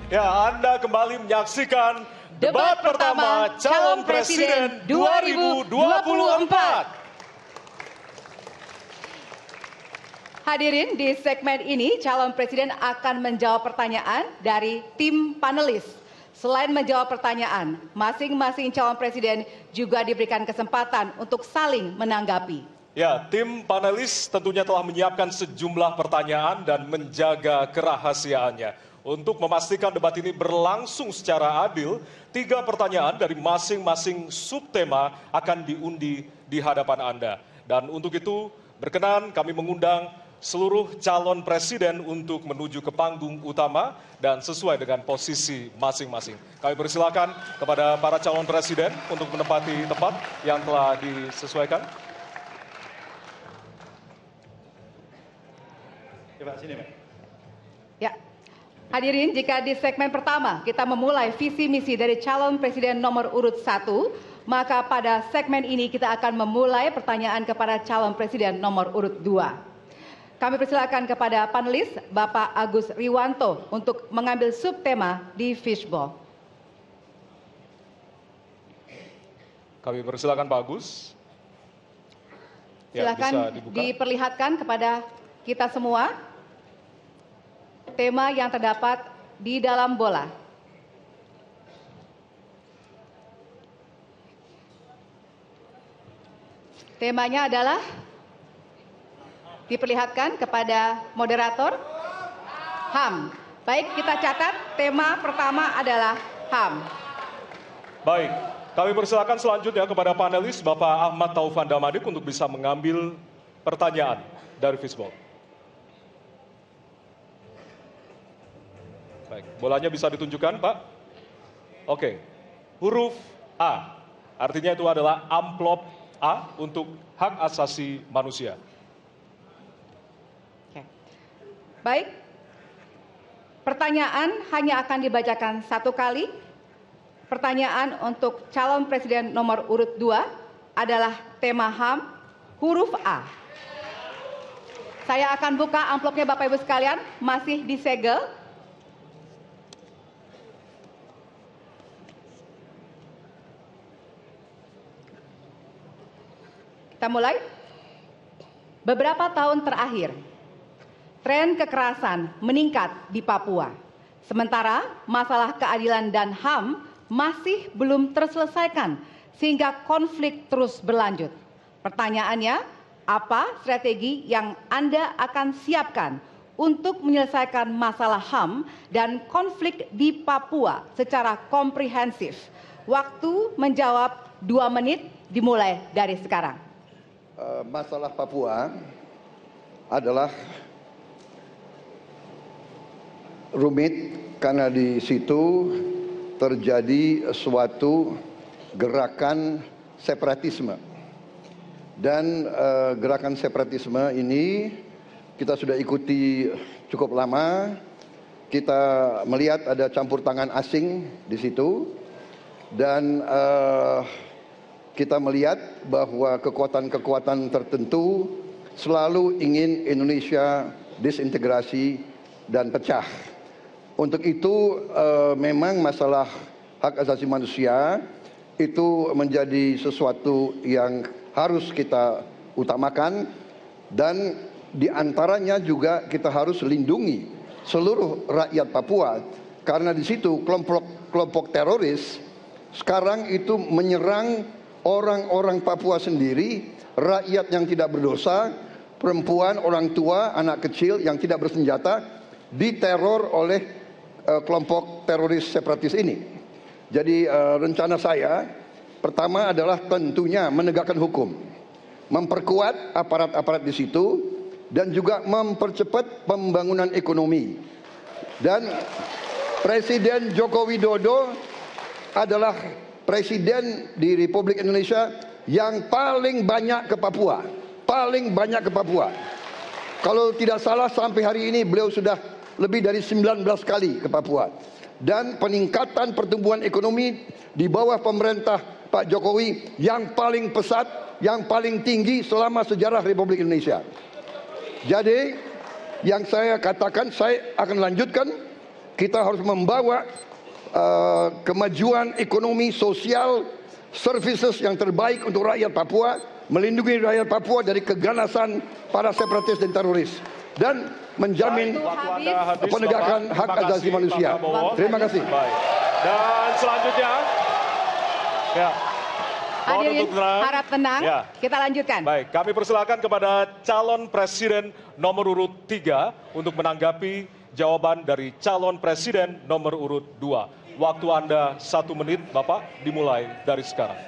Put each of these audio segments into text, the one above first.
Ya, Anda kembali menyaksikan debat pertama calon presiden 2024. Hadirin, di segmen ini calon presiden akan menjawab pertanyaan dari tim panelis. Selain menjawab pertanyaan, masing-masing calon presiden juga diberikan kesempatan untuk saling menanggapi. Ya, tim panelis tentunya telah menyiapkan sejumlah pertanyaan dan menjaga kerahasiaannya. Untuk memastikan debat ini berlangsung secara adil, 3 pertanyaan dari masing-masing subtema akan diundi di hadapan Anda. Dan untuk itu, berkenan kami mengundang seluruh calon presiden untuk menuju ke panggung utama dan sesuai dengan posisi masing-masing. Kami persilakan kepada para calon presiden untuk menempati tempat yang telah disesuaikan. Coba sini, Pak. Ya, hadirin, jika di segmen pertama kita memulai visi misi dari calon presiden nomor urut 1, maka pada segmen ini kita akan memulai pertanyaan kepada calon presiden nomor urut 2. Kami persilakan kepada panelis Bapak Agus Riwanto untuk mengambil subtema di fishbowl. Kami persilakan Pak Agus. Ya, silakan bisa dibuka. Diperlihatkan kepada kita semua tema yang terdapat di dalam bola. Temanya adalah, diperlihatkan kepada moderator, HAM. Baik, kita catat tema pertama adalah HAM. Baik, kami persilakan selanjutnya kepada panelis Bapak Ahmad Taufan Damadik untuk bisa mengambil pertanyaan dari fishbowl. Baik, bolanya bisa ditunjukkan, Pak. Oke, huruf A, artinya itu adalah amplop A untuk hak asasi manusia. Baik, pertanyaan hanya akan dibacakan 1 kali. Pertanyaan untuk calon presiden nomor urut 2 adalah tema HAM, huruf A. Saya akan buka amplopnya Bapak Ibu sekalian, masih disegel. Kita mulai. Beberapa tahun terakhir, tren kekerasan meningkat di Papua. Sementara masalah keadilan dan HAM masih belum terselesaikan sehingga konflik terus berlanjut. Pertanyaannya, apa strategi yang Anda akan siapkan untuk menyelesaikan masalah HAM dan konflik di Papua secara komprehensif? Waktu menjawab 2 menit dimulai dari sekarang. Masalah Papua adalah rumit karena di situ terjadi suatu gerakan separatisme. Dan gerakan separatisme ini kita sudah ikuti cukup lama. Kita melihat ada campur tangan asing di situ. Dan kita melihat bahwa kekuatan-kekuatan tertentu selalu ingin Indonesia disintegrasi dan pecah. Untuk itu memang masalah hak asasi manusia itu menjadi sesuatu yang harus kita utamakan, dan diantaranya juga kita harus lindungi seluruh rakyat Papua, karena di situ kelompok teroris sekarang itu menyerang orang-orang Papua sendiri, rakyat yang tidak berdosa, perempuan, orang tua, anak kecil yang tidak bersenjata, diteror oleh kelompok teroris separatis ini. Jadi rencana saya pertama adalah tentunya menegakkan hukum, memperkuat aparat-aparat di situ, dan juga mempercepat pembangunan ekonomi. Dan Presiden Joko Widodo adalah presiden di Republik Indonesia yang paling banyak ke Papua. Paling banyak ke Papua. Kalau tidak salah sampai hari ini beliau sudah lebih dari 19 kali ke Papua. Dan peningkatan pertumbuhan ekonomi di bawah pemerintah Pak Jokowi yang paling pesat, yang paling tinggi selama sejarah Republik Indonesia. Jadi yang saya katakan, saya akan lanjutkan kita harus membawa kemajuan ekonomi, sosial, services yang terbaik untuk rakyat Papua, melindungi rakyat Papua dari keganasan para separatis dan teroris, dan menjamin penegakan hak asasi manusia. Terima kasih. Baik. Dan selanjutnya, ya. Hadirin harap tenang, ya. Kita lanjutkan. Baik, kami persilakan kepada calon presiden nomor urut 3 untuk menanggapi jawaban dari calon presiden nomor urut 2. Waktu Anda 1 menit, Bapak, dimulai dari sekarang.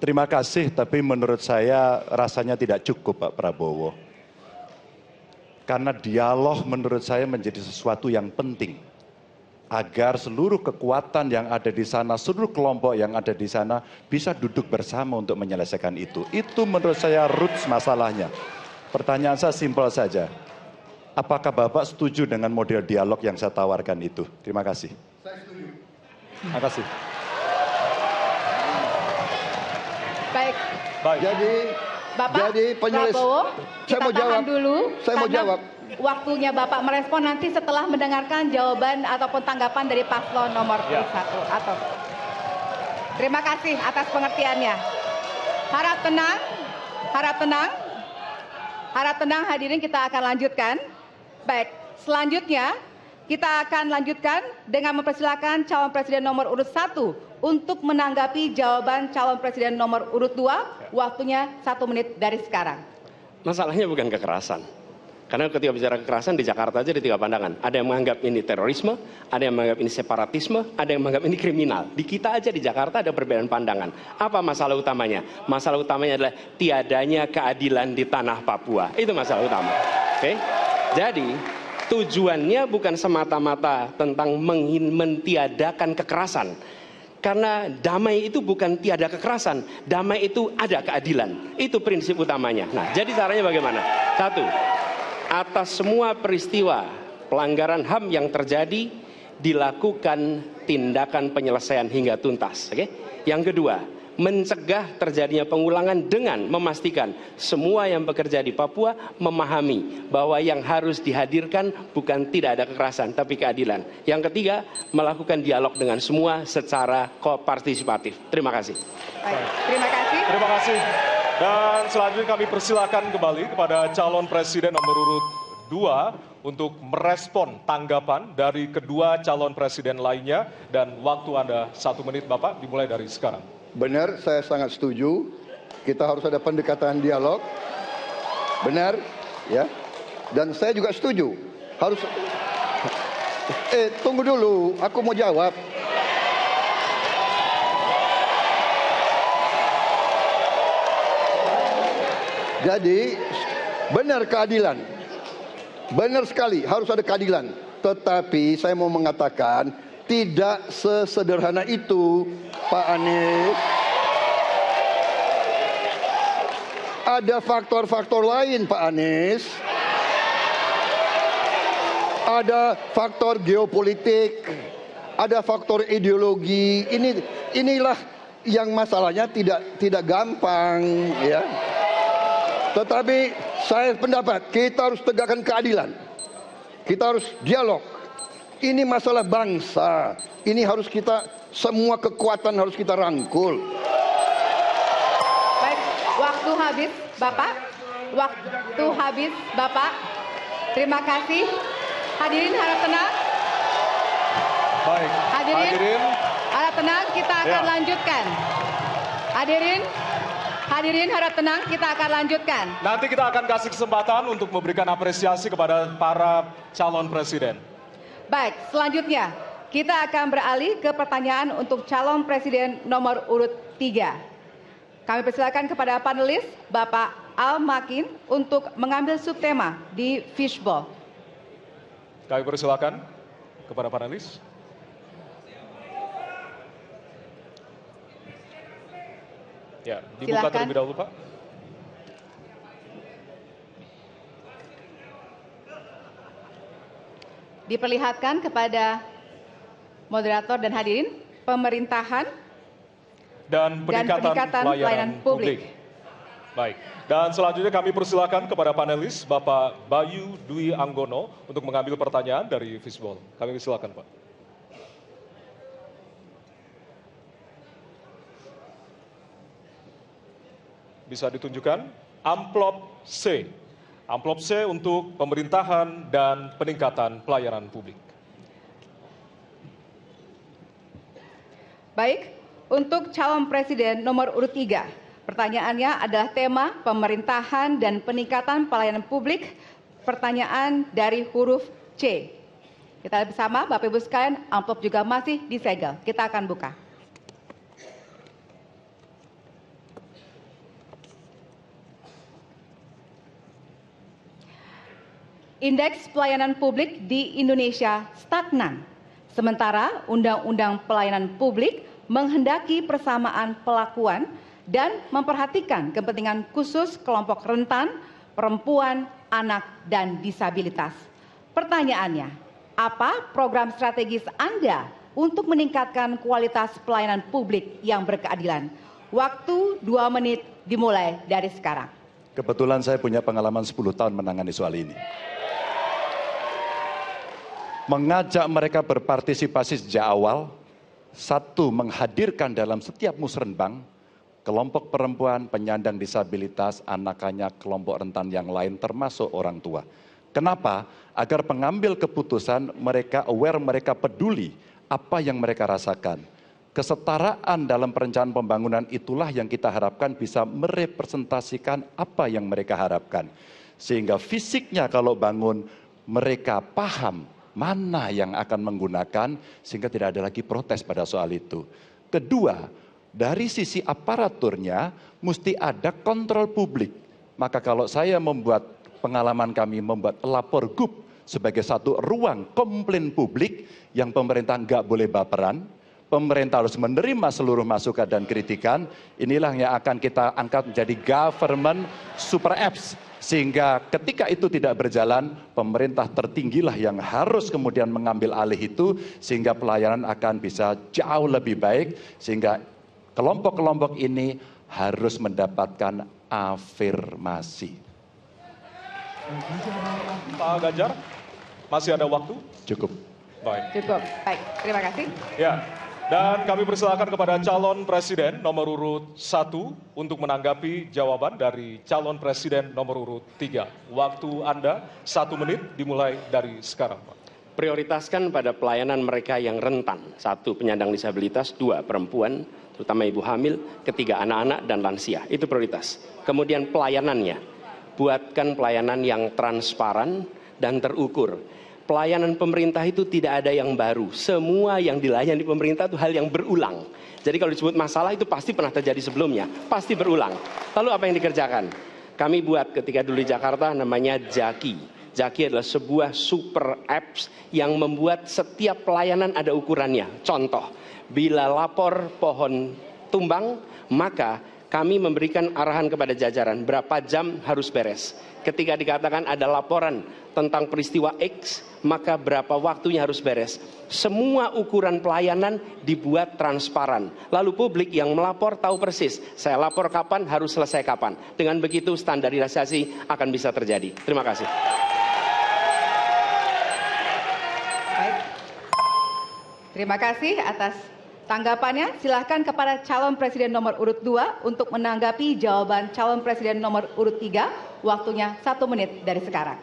Terima kasih, tapi menurut saya rasanya tidak cukup, Pak Prabowo. Karena dialog menurut saya menjadi sesuatu yang penting. Agar seluruh kekuatan yang ada di sana, seluruh kelompok yang ada di sana bisa duduk bersama untuk menyelesaikan itu. Itu menurut saya roots masalahnya. Pertanyaan saya simpel saja. Apakah Bapak setuju dengan model dialog yang saya tawarkan itu? Terima kasih. Saya setuju. Terima kasih. Baik. Jadi Bapak Prabowo, kita tahan dulu. Saya mau jawab. Waktunya Bapak merespon nanti setelah mendengarkan jawaban ataupun tanggapan dari paslon nomor 1. Atau terima kasih atas pengertiannya. Harap tenang, harap tenang, harap tenang hadirin, kita akan lanjutkan. Baik, selanjutnya kita akan lanjutkan dengan mempersilakan calon presiden nomor urut 1 untuk menanggapi jawaban calon presiden nomor urut 2. Waktunya 1 menit dari sekarang. Masalahnya bukan kekerasan. Karena ketika bicara kekerasan di Jakarta aja ada 3 pandangan. Ada yang menganggap ini terorisme, ada yang menganggap ini separatisme, ada yang menganggap ini kriminal. Di kita aja di Jakarta ada perbedaan pandangan. Apa masalah utamanya? Masalah utamanya adalah tiadanya keadilan di tanah Papua. Itu masalah utama. Oke? Jadi tujuannya bukan semata-mata tentang mentiadakan kekerasan. Karena damai itu bukan tiada kekerasan, damai itu ada keadilan. Itu prinsip utamanya. Nah, jadi caranya bagaimana? 1. Atas semua peristiwa pelanggaran HAM yang terjadi, dilakukan tindakan penyelesaian hingga tuntas. Oke? Yang kedua, mencegah terjadinya pengulangan dengan memastikan semua yang bekerja di Papua memahami bahwa yang harus dihadirkan bukan tidak ada kekerasan, tapi keadilan. Yang ketiga, melakukan dialog dengan semua secara partisipatif. Terima kasih. Baik, terima kasih. Terima kasih. Dan selanjutnya kami persilakan kembali kepada calon presiden nomor urut 2 untuk merespon tanggapan dari kedua calon presiden lainnya, dan waktu Anda 1 menit, Bapak, dimulai dari sekarang. Benar, saya sangat setuju. Kita harus ada pendekatan dialog. Benar, ya. Dan saya juga setuju. Harus. Tunggu dulu, aku mau jawab. Jadi, benar keadilan. Benar sekali, harus ada keadilan. Tetapi saya mau mengatakan, tidak sesederhana itu, Pak Anies. Ada faktor-faktor lain, Pak Anies. Ada faktor geopolitik, ada faktor ideologi. Inilah yang masalahnya tidak gampang, ya. Tetapi saya pendapat kita harus tegakkan keadilan. Kita harus dialog. Ini masalah bangsa. Ini harus kita, semua kekuatan harus kita rangkul. Baik, waktu habis, Bapak. Waktu habis, Bapak. Terima kasih. Hadirin harap tenang. Baik. Hadirin harap tenang, kita akan lanjutkan. Hadirin harap tenang, kita akan lanjutkan. Nanti kita akan kasih kesempatan untuk memberikan apresiasi kepada para calon presiden. Baik, selanjutnya kita akan beralih ke pertanyaan untuk calon presiden nomor urut 3. Kami persilakan kepada panelis Bapak Al Makin untuk mengambil subtema di fishbowl. Kami persilakan kepada panelis. Ya, dibuka Silakan. terlebih dahulu, Pak. Diperlihatkan kepada moderator dan hadirin pemerintahan dan peningkatan layanan publik. Baik, dan selanjutnya kami persilakan kepada panelis Bapak Bayu Dwi Anggono untuk mengambil pertanyaan dari Fishball. Kami persilakan, Pak. Bisa ditunjukkan amplop C. Amplop C untuk pemerintahan dan peningkatan pelayanan publik. Baik, untuk calon presiden nomor urut 3. Pertanyaannya adalah tema pemerintahan dan peningkatan pelayanan publik. Pertanyaan dari huruf C. Kita lihat bersama, Bapak Ibu sekalian, amplop juga masih disegel. Kita akan buka. Indeks pelayanan publik di Indonesia stagnan. Sementara Undang-Undang Pelayanan Publik menghendaki persamaan pelakuan dan memperhatikan kepentingan khusus kelompok rentan, perempuan, anak, dan disabilitas. Pertanyaannya, apa program strategis Anda untuk meningkatkan kualitas pelayanan publik yang berkeadilan? Waktu 2 menit dimulai dari sekarang. Kebetulan saya punya pengalaman 10 tahun menangani soal ini. Mengajak mereka berpartisipasi sejak awal, satu, menghadirkan dalam setiap musrenbang kelompok perempuan, penyandang disabilitas, anak-anak, kelompok rentan yang lain termasuk orang tua. Kenapa? Agar pengambil keputusan mereka aware, mereka peduli apa yang mereka rasakan. Kesetaraan dalam perencanaan pembangunan itulah yang kita harapkan bisa merepresentasikan apa yang mereka harapkan. Sehingga fisiknya kalau bangun mereka paham mana yang akan menggunakan sehingga tidak ada lagi protes pada soal itu. Kedua, dari sisi aparaturnya mesti ada kontrol publik. Maka kalau saya membuat pengalaman kami membuat lapor GUP sebagai satu ruang komplain publik yang pemerintah nggak boleh baperan, pemerintah harus menerima seluruh masukan dan kritikan, inilah yang akan kita angkat menjadi government super apps. Sehingga ketika itu tidak berjalan, pemerintah tertinggilah yang harus kemudian mengambil alih itu, sehingga pelayanan akan bisa jauh lebih baik, sehingga kelompok-kelompok ini harus mendapatkan afirmasi. Pak Ganjar, masih ada waktu? Cukup. Baik. Cukup, baik, terima kasih. Ya, dan kami persilakan kepada calon presiden nomor urut 1 untuk menanggapi jawaban dari calon presiden nomor urut 3. Waktu Anda 1 menit dimulai dari sekarang, Pak. Prioritaskan pada pelayanan mereka yang rentan. 1, penyandang disabilitas. 2, perempuan, terutama ibu hamil. 3, anak-anak dan lansia. Itu prioritas. Kemudian pelayanannya. Buatkan pelayanan yang transparan dan terukur. Pelayanan pemerintah itu tidak ada yang baru. Semua yang dilayani pemerintah itu hal yang berulang. Jadi kalau disebut masalah itu pasti pernah terjadi sebelumnya. Pasti berulang. Lalu apa yang dikerjakan? Kami buat ketika dulu di Jakarta namanya Jaki. Jaki adalah sebuah super apps yang membuat setiap pelayanan ada ukurannya. Contoh, bila lapor pohon tumbang, maka kami memberikan arahan kepada jajaran berapa jam harus beres. Ketika dikatakan ada laporan tentang peristiwa X, maka berapa waktunya harus beres. Semua ukuran pelayanan dibuat transparan. Lalu publik yang melapor tahu persis, saya lapor kapan, harus selesai kapan. Dengan begitu standarisasi akan bisa terjadi. Terima kasih. Baik. Terima kasih atas tanggapannya. Silahkan kepada calon presiden nomor urut 2 untuk menanggapi jawaban calon presiden nomor urut 3. Waktunya 1 menit dari sekarang.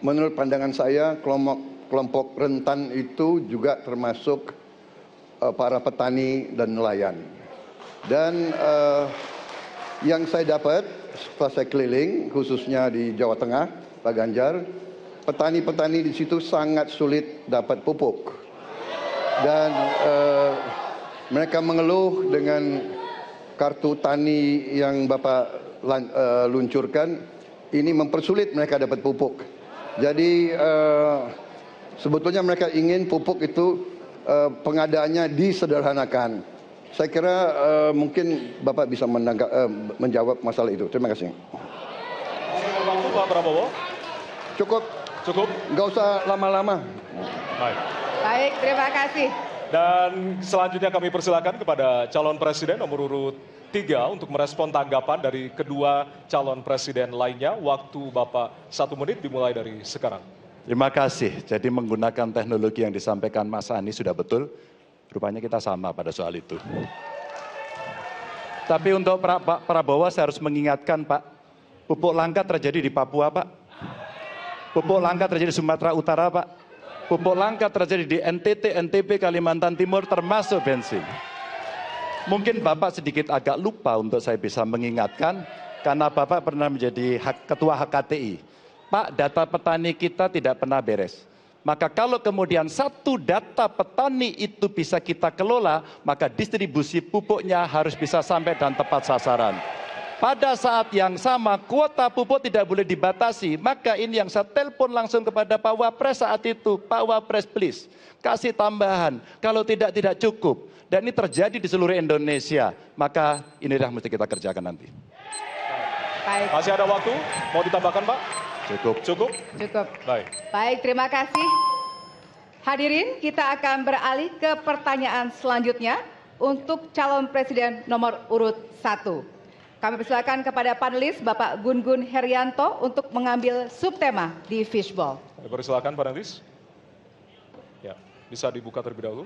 Menurut pandangan saya, kelompok rentan itu juga termasuk para petani dan nelayan. Dan yang saya dapat setelah saya keliling, khususnya di Jawa Tengah, Pak Ganjar, petani-petani di situ sangat sulit dapat pupuk. Dan mereka mengeluh dengan kartu tani yang Bapak luncurkan, ini mempersulit mereka dapat pupuk. Jadi sebetulnya mereka ingin pupuk itu pengadaannya disederhanakan. Saya kira mungkin Bapak bisa menjawab masalah itu. Terima kasih. Waktu Pak Prabowo. Cukup. Cukup. Nggak usah lama-lama. Baik. Baik, terima kasih. Dan selanjutnya kami persilakan kepada calon presiden nomor urut 3 untuk merespon tanggapan dari kedua calon presiden lainnya. Waktu Bapak 1 menit dimulai dari sekarang. Terima kasih. Jadi menggunakan teknologi yang disampaikan Mas Anies sudah betul. Rupanya kita sama pada soal itu. Tapi untuk Pak Prabowo saya harus mengingatkan Pak, pupuk langka terjadi di Papua Pak. Pupuk langka terjadi di Sumatera Utara Pak. Pupuk langka terjadi di NTT, NTB, Kalimantan Timur termasuk bensin. Mungkin Bapak sedikit agak lupa untuk saya bisa mengingatkan, karena Bapak pernah menjadi ketua HKTI. Pak, data petani kita tidak pernah beres. Maka kalau kemudian satu data petani itu bisa kita kelola, maka distribusi pupuknya harus bisa sampai dan tepat sasaran. Pada saat yang sama, kuota pupuk tidak boleh dibatasi. Maka ini yang saya telepon langsung kepada Pak Wapres saat itu. Pak Wapres please, kasih tambahan. Kalau tidak cukup. Dan ini terjadi di seluruh Indonesia. Maka inilah mesti kita kerjakan nanti. Baik. Masih ada waktu? Mau ditambahkan Pak? Cukup. Cukup? Cukup. Baik. Baik, terima kasih. Hadirin, kita akan beralih ke pertanyaan selanjutnya untuk calon presiden nomor urut 1. Kami persilakan kepada panelis Bapak Gun-Gun Herianto untuk mengambil subtema di fishball. Kami persilakan panelis. Ya, bisa dibuka terlebih dahulu.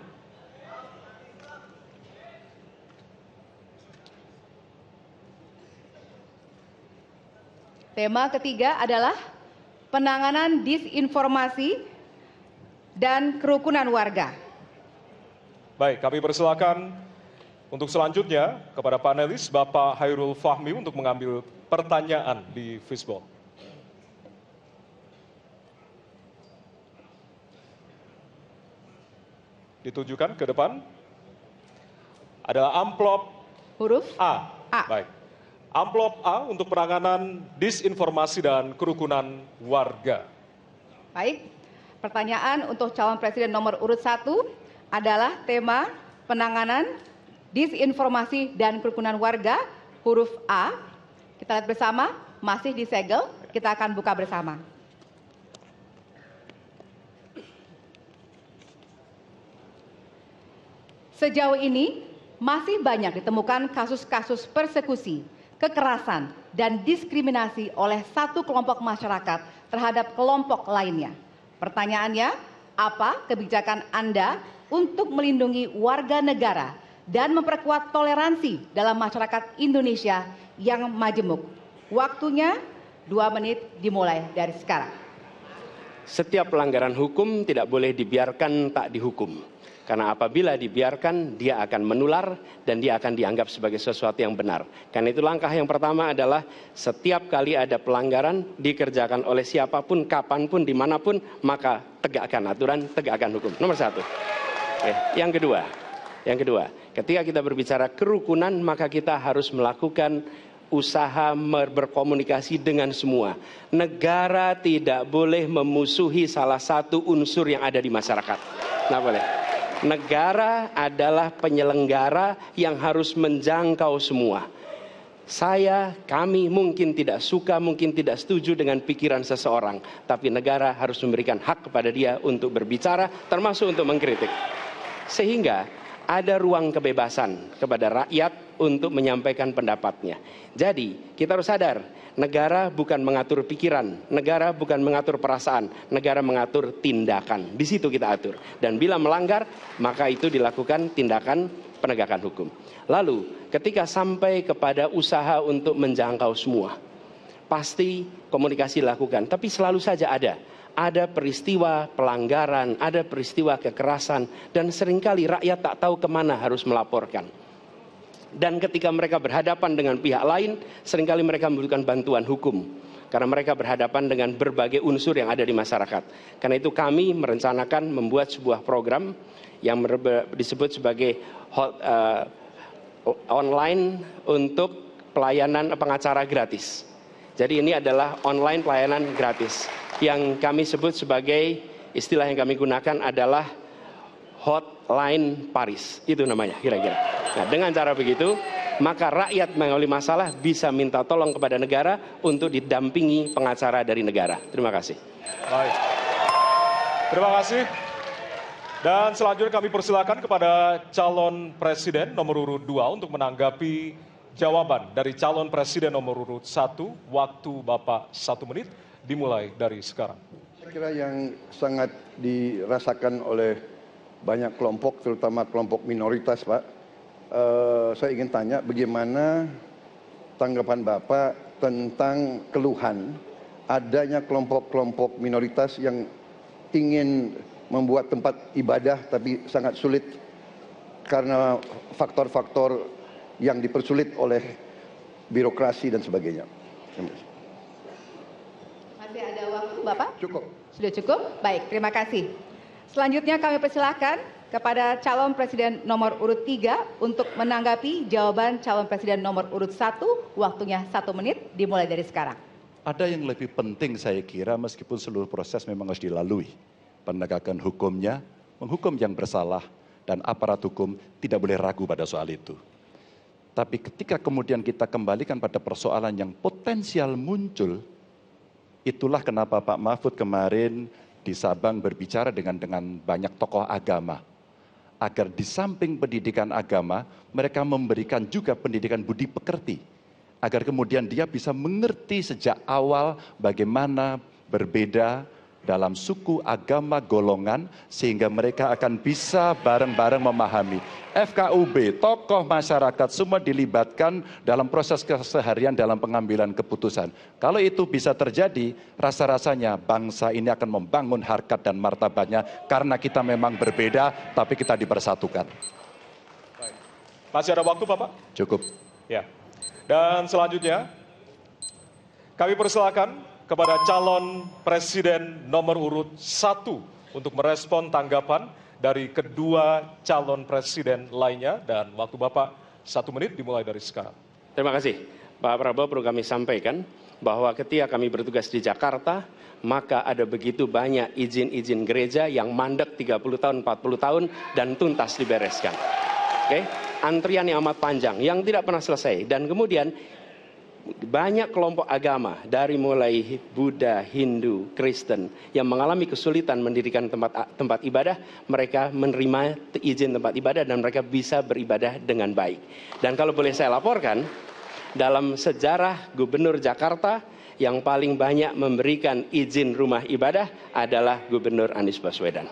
Tema ketiga adalah penanganan disinformasi dan kerukunan warga. Baik, kami persilakan untuk selanjutnya kepada panelis Bapak Hairul Fahmi untuk mengambil pertanyaan di fishball. Ditujukan ke depan. Adalah amplop Huruf A. A. Baik. Amplop A untuk penanganan disinformasi dan kerukunan warga. Baik, pertanyaan untuk calon presiden nomor urut 1 adalah tema penanganan disinformasi dan kerukunan warga, huruf A. Kita lihat bersama, masih disegel, kita akan buka bersama. Sejauh ini, masih banyak ditemukan kasus-kasus persekusi, kekerasan, dan diskriminasi oleh satu kelompok masyarakat terhadap kelompok lainnya. Pertanyaannya, apa kebijakan Anda untuk melindungi warga negara dan memperkuat toleransi dalam masyarakat Indonesia yang majemuk? Waktunya 2 menit dimulai dari sekarang. Setiap pelanggaran hukum tidak boleh dibiarkan tak dihukum. Karena apabila dibiarkan, dia akan menular dan dia akan dianggap sebagai sesuatu yang benar. Karena itu langkah yang pertama adalah setiap kali ada pelanggaran dikerjakan oleh siapapun, kapanpun, dimanapun, maka tegakkan aturan, tegakkan hukum. Nomor 1. Yang kedua, ketika kita berbicara kerukunan, maka kita harus melakukan usaha berkomunikasi dengan semua. Negara tidak boleh memusuhi salah satu unsur yang ada di masyarakat. Nggak boleh. Negara adalah penyelenggara yang harus menjangkau semua. Kami mungkin tidak suka, mungkin tidak setuju dengan pikiran seseorang. Tapi negara harus memberikan hak kepada dia untuk berbicara, termasuk untuk mengkritik. Sehingga ada ruang kebebasan kepada rakyat untuk menyampaikan pendapatnya. Jadi kita harus sadar, negara bukan mengatur pikiran, negara bukan mengatur perasaan, negara mengatur tindakan. Di situ kita atur. Dan bila melanggar, maka itu dilakukan tindakan penegakan hukum. Lalu ketika sampai kepada usaha untuk menjangkau semua, pasti komunikasi dilakukan. Tapi selalu saja ada peristiwa pelanggaran, ada peristiwa kekerasan, dan seringkali rakyat tak tahu kemana harus melaporkan. Dan ketika mereka berhadapan dengan pihak lain, seringkali mereka membutuhkan bantuan hukum. Karena mereka berhadapan dengan berbagai unsur yang ada di masyarakat. Karena itu kami merencanakan membuat sebuah program yang disebut sebagai online untuk pelayanan pengacara gratis. Jadi ini adalah online pelayanan gratis. Yang kami sebut sebagai, istilah yang kami gunakan adalah hotline Paris. Itu namanya kira-kira. Nah, dengan cara begitu, maka rakyat mengalami masalah bisa minta tolong kepada negara untuk didampingi pengacara dari negara. Terima kasih. Baik. Terima kasih. Dan selanjutnya kami persilakan kepada calon presiden nomor urut 2 untuk menanggapi jawaban dari calon presiden nomor urut 1. Waktu Bapak 1 menit dimulai dari sekarang. Saya kira yang sangat dirasakan oleh banyak kelompok, terutama kelompok minoritas, Pak. Saya ingin tanya bagaimana tanggapan Bapak tentang keluhan adanya kelompok-kelompok minoritas yang ingin membuat tempat ibadah tapi sangat sulit karena faktor-faktor yang dipersulit oleh birokrasi dan sebagainya. Masih ada waktu, Bapak? Cukup. Sudah cukup? Baik, terima kasih. Selanjutnya kami persilahkan kepada calon presiden nomor urut 3 untuk menanggapi jawaban calon presiden nomor urut 1. Waktunya 1 menit dimulai dari sekarang. Ada yang lebih penting saya kira meskipun seluruh proses memang harus dilalui. Penegakan hukumnya, menghukum yang bersalah, dan aparat hukum tidak boleh ragu pada soal itu. Tapi ketika kemudian kita kembalikan pada persoalan yang potensial muncul, itulah kenapa Pak Mahfud kemarin di Sabang berbicara dengan banyak tokoh agama. Agar di samping pendidikan agama, mereka memberikan juga pendidikan budi pekerti. Agar kemudian dia bisa mengerti sejak awal bagaimana berbeda dalam suku, agama, golongan, sehingga mereka akan bisa bareng-bareng memahami. FKUB, tokoh masyarakat, semua dilibatkan dalam proses keseharian dalam pengambilan keputusan. Kalau itu bisa terjadi, rasa-rasanya bangsa ini akan membangun harkat dan martabatnya, karena kita memang berbeda, tapi kita dipersatukan. Masih ada waktu, Bapak? Cukup. Ya. Dan selanjutnya, kami persilakan kepada calon presiden nomor urut 1 untuk merespon tanggapan dari kedua calon presiden lainnya, dan waktu Bapak 1 menit dimulai dari sekarang. Terima kasih. Pak Prabowo, perlu kami sampaikan bahwa ketika kami bertugas di Jakarta, maka ada begitu banyak izin-izin gereja yang mandek 30 tahun, 40 tahun, dan tuntas dibereskan. Oke? Antrian yang amat panjang, yang tidak pernah selesai. Dan kemudian banyak kelompok agama dari mulai Buddha, Hindu, Kristen yang mengalami kesulitan mendirikan tempat ibadah, mereka menerima izin tempat ibadah dan mereka bisa beribadah dengan baik. Dan kalau boleh saya laporkan, dalam sejarah Gubernur Jakarta yang paling banyak memberikan izin rumah ibadah adalah Gubernur Anies Baswedan.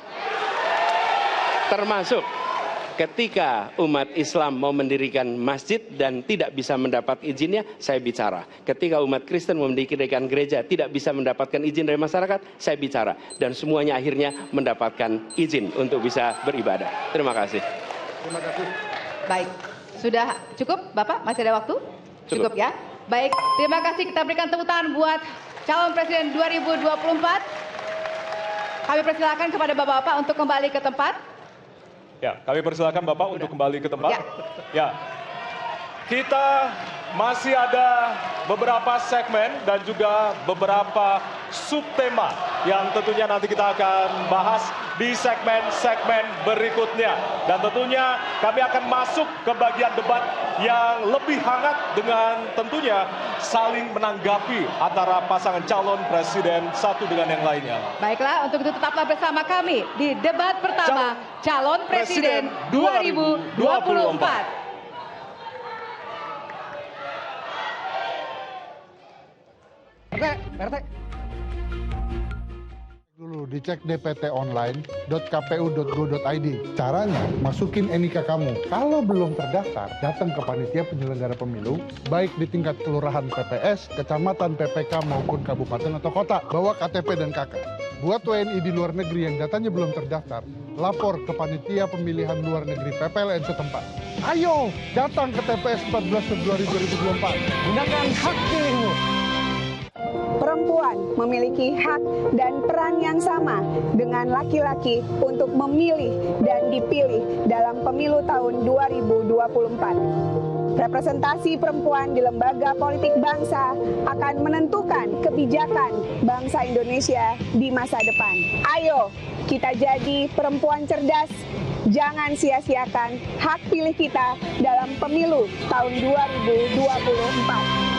Termasuk ketika umat Islam mau mendirikan masjid dan tidak bisa mendapat izinnya, saya bicara. Ketika umat Kristen mau mendirikan gereja tidak bisa mendapatkan izin dari masyarakat, saya bicara. Dan semuanya akhirnya mendapatkan izin untuk bisa beribadah. Terima kasih. Terima kasih. Baik, sudah cukup Bapak? Masih ada waktu? Cukup ya? Baik, terima kasih. Kita berikan tepuk tangan buat calon presiden 2024. Kami persilakan kepada Bapak-Bapak untuk kembali ke tempat. Ya, kami persilakan Bapak untuk kembali ke tempat. Ya. Kita masih ada beberapa segmen dan juga beberapa subtema yang tentunya nanti kita akan bahas di segmen-segmen berikutnya. Dan tentunya kami akan masuk ke bagian debat yang lebih hangat dengan tentunya saling menanggapi antara pasangan calon presiden satu dengan yang lainnya. Baiklah, untuk itu tetaplah bersama kami di debat pertama calon presiden 2024. RT. Dulu dicek dptonline.kpu.go.id. Caranya, masukin NIK kamu. Kalau belum terdaftar, datang ke panitia penyelenggara pemilu, baik di tingkat kelurahan PPS, kecamatan PPK maupun kabupaten atau kota. Bawa KTP dan KK. Buat WNI di luar negeri yang datanya belum terdaftar, lapor ke panitia pemilihan luar negeri PPLN setempat. Ayo, datang ke TPS 14 Februari 2024. Gunakan hak pilihmu. Perempuan memiliki hak dan peran yang sama dengan laki-laki untuk memilih dan dipilih dalam pemilu tahun 2024. Representasi perempuan di lembaga politik bangsa akan menentukan kebijakan bangsa Indonesia di masa depan. Ayo, kita jadi perempuan cerdas. Jangan sia-siakan hak pilih kita dalam pemilu tahun 2024.